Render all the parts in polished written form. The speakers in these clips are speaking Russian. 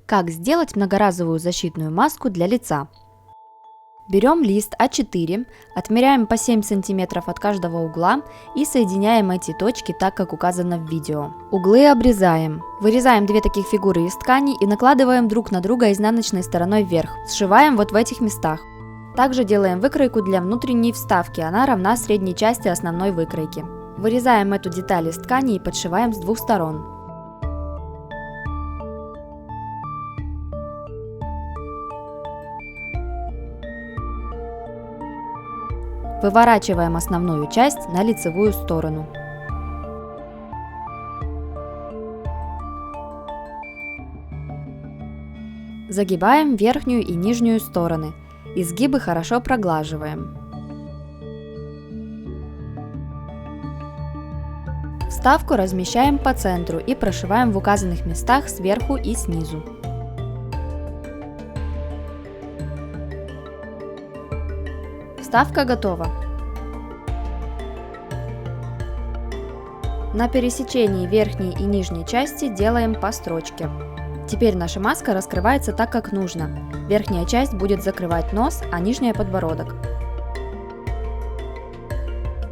Как сделать многоразовую защитную маску для лица? Берем лист А4, отмеряем по 7 см от каждого угла и соединяем эти точки так, как указано в видео. Углы обрезаем. Вырезаем две таких фигуры из ткани и накладываем друг на друга изнаночной стороной вверх. Сшиваем вот в этих местах. Также делаем выкройку для внутренней вставки, она равна средней части основной выкройки. Вырезаем эту деталь из ткани и подшиваем с двух сторон. Выворачиваем основную часть на лицевую сторону. Загибаем верхнюю и нижнюю стороны. Изгибы хорошо проглаживаем. Вставку размещаем по центру и прошиваем в указанных местах сверху и снизу. Вставка готова. На пересечении верхней и нижней части делаем по строчке. Теперь наша маска раскрывается так, как нужно. Верхняя часть будет закрывать нос, а нижняя подбородок.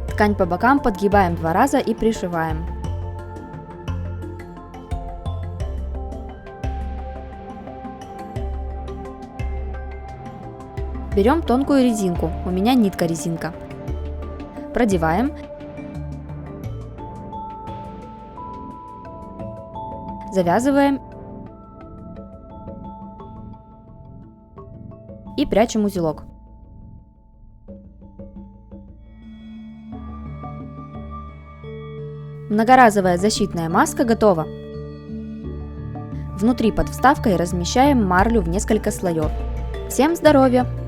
Ткань по бокам подгибаем 2 раза и пришиваем. Берем тонкую резинку, у меня нитка-резинка. Продеваем. Завязываем. И прячем узелок. Многоразовая защитная маска готова. Внутри под вставкой размещаем марлю в несколько слоев. Всем здоровья!